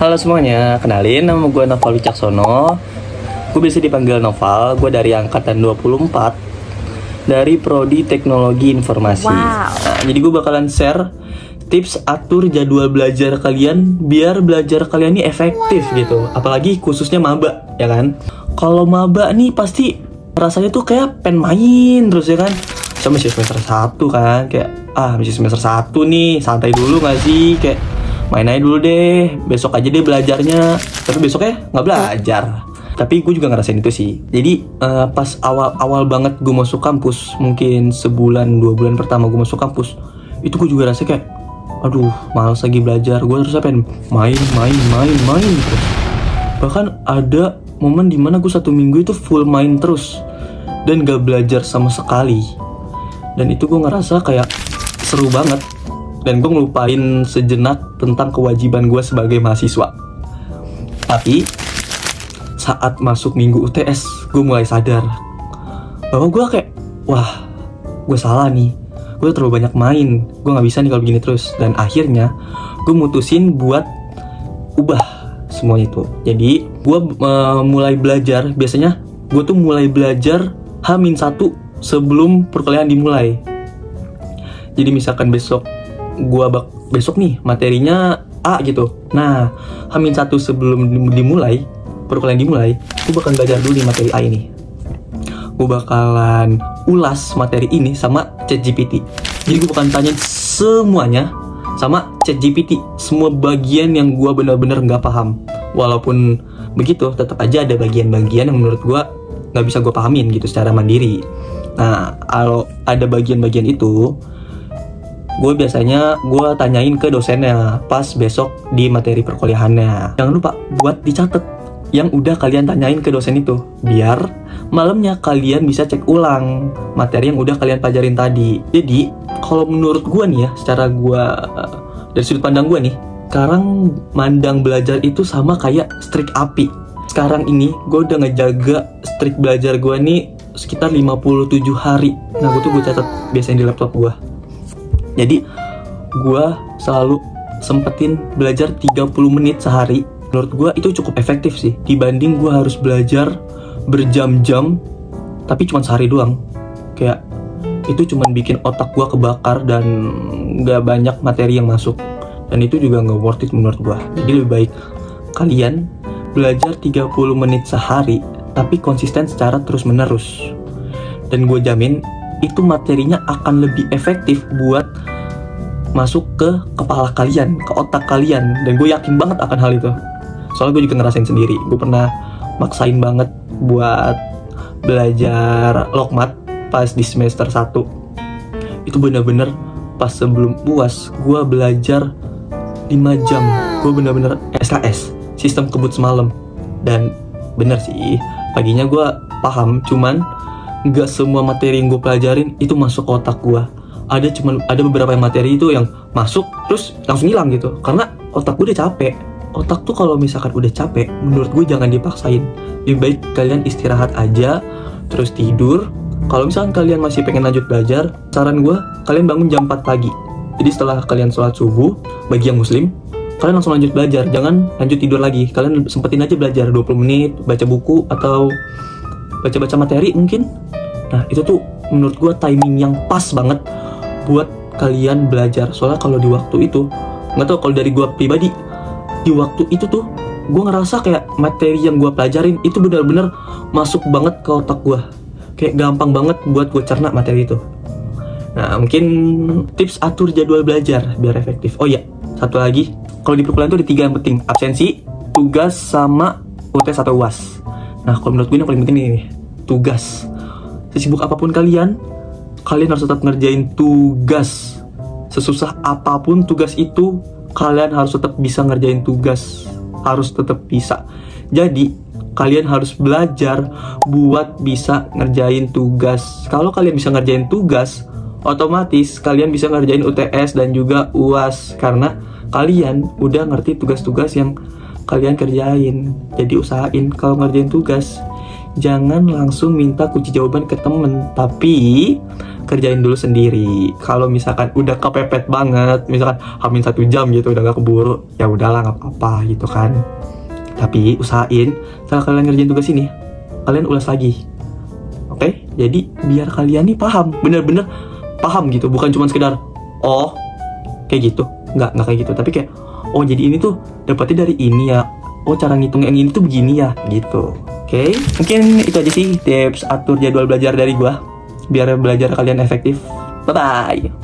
Halo semuanya, kenalin nama gue Noval Wicaksono. Gue biasa dipanggil Noval, gue dari angkatan 24 dari Prodi Teknologi Informasi. Nah, jadi gue bakalan share tips atur jadwal belajar kalian biar belajar kalian ini efektif gitu. Apalagi khususnya maba, ya kan? Kalau maba nih pasti rasanya tuh kayak pengen main terus ya kan. Sama masih semester 1 kan, kayak masih semester 1 nih, santai dulu gak sih? Kayak main aja dulu deh, besok aja deh belajarnya. Tapi besoknya nggak belajar. Tapi gue juga ngerasain itu sih. Jadi pas awal banget gue masuk kampus, mungkin sebulan 2 bulan pertama gue masuk kampus, itu gue juga rasa kayak aduh malas lagi belajar. Gue terus pengen main terus. Bahkan ada momen dimana gue 1 minggu itu full main terus dan gak belajar sama sekali. Dan itu gue ngerasa kayak seru banget. Dan gue ngelupain sejenak tentang kewajiban gue sebagai mahasiswa. Tapi saat masuk minggu UTS, gue mulai sadar bahwa gue kayak, wah, gue salah nih. Gue terlalu banyak main. Gue gak bisa nih kalau begini terus. Dan akhirnya gue mutusin buat ubah semuanya itu. Jadi gue mulai belajar. Biasanya gue tuh mulai belajar H-1 sebelum perkuliahan dimulai. Jadi misalkan besok nih materinya A gitu. Nah, H-1 sebelum dimulai, perkuliahan dimulai, gue bakalan belajar dulu nih materi A ini. Gue bakalan ulas materi ini sama ChatGPT. Jadi gue bakalan tanyain semuanya sama ChatGPT. Semua bagian yang gue bener-bener nggak paham. Walaupun begitu, tetap aja ada bagian-bagian yang menurut gue nggak bisa gue pahamin gitu secara mandiri. Nah, kalau ada bagian-bagian itu, gue biasanya tanyain ke dosennya pas besok di materi perkuliahannya. Jangan lupa buat dicatat yang udah kalian tanyain ke dosen itu, biar malamnya kalian bisa cek ulang materi yang udah kalian pelajarin tadi. Jadi kalau menurut gue nih ya, secara gue dari sudut pandang gue nih, sekarang mandang belajar itu sama kayak strik api. Sekarang ini gue udah ngejaga strik belajar gue nih sekitar 57 hari. Nah, gue catat biasanya di laptop gue. Jadi gue selalu sempetin belajar 30 menit sehari. Menurut gue itu cukup efektif sih, dibanding gue harus belajar berjam-jam tapi cuma sehari doang. Kayak itu cuma bikin otak gue kebakar dan gak banyak materi yang masuk. Dan itu juga gak worth it menurut gue. Jadi lebih baik kalian belajar 30 menit sehari tapi konsisten secara terus-menerus. Dan gue jamin itu materinya akan lebih efektif buat masuk ke kepala kalian, ke otak kalian. Dan gue yakin banget akan hal itu. Soalnya gue juga ngerasain sendiri. Gue pernah maksain banget buat belajar Lokmat pas di semester 1. Itu bener-bener pas sebelum UAS, gue belajar 5 jam. Gue bener-bener SKS, sistem kebut semalam. Dan bener sih, paginya gue paham, cuman nggak semua materi yang gue pelajarin itu masuk ke otak gue. Ada beberapa materi itu yang masuk terus langsung hilang gitu, karena otak gue udah capek. Otak tuh kalau misalkan udah capek, menurut gue jangan dipaksain. Lebih baik kalian istirahat aja, terus tidur. Kalau misalkan kalian masih pengen lanjut belajar, saran gue kalian bangun jam 4 pagi. Jadi setelah kalian sholat subuh, bagi yang muslim, kalian langsung lanjut belajar. Jangan lanjut tidur lagi. Kalian sempetin aja belajar 20 menit, baca buku atau baca-baca materi mungkin. Nah, itu tuh menurut gue timing yang pas banget buat kalian belajar. Soalnya kalau di waktu itu, nggak tau, kalau dari gue pribadi, di waktu itu tuh gue ngerasa kayak materi yang gue pelajarin itu benar-benar masuk banget ke otak gue. Kayak gampang banget buat gue cerna materi itu. Nah, mungkin tips atur jadwal belajar biar efektif. Oh iya, satu lagi, kalau di perkuliahan tuh ada 3 yang penting: absensi, tugas, sama UTS atau UAS. Nah, kalau menurut gue yang paling penting ini nih, tugas. Sesibuk apapun kalian harus tetap ngerjain tugas. Sesusah apapun tugas itu, kalian harus tetap bisa ngerjain tugas. Harus tetap bisa. Jadi, kalian harus belajar buat bisa ngerjain tugas. Kalau kalian bisa ngerjain tugas, otomatis kalian bisa ngerjain UTS dan juga UAS. Karena kalian udah ngerti tugas-tugas yang kalian kerjain. Jadi usahain kalau ngerjain tugas, jangan langsung minta kunci jawaban ke temen, tapi kerjain dulu sendiri. Kalau misalkan udah kepepet banget, misalkan hamin 1 jam gitu, udah gak keburu, ya udahlah nggak apa-apa gitu kan. Tapi usahain setelah kalian ngerjain tugas ini, kalian ulas lagi. Oke? Jadi biar kalian nih paham, bener-bener paham gitu, bukan cuma sekedar oh kayak gitu, nggak kayak gitu, tapi kayak oh jadi ini tuh dapetnya dari ini ya, oh cara ngitung yang ini tuh begini ya gitu. Oke, mungkin itu aja sih tips atur jadwal belajar dari gua biar belajar kalian efektif. Bye bye.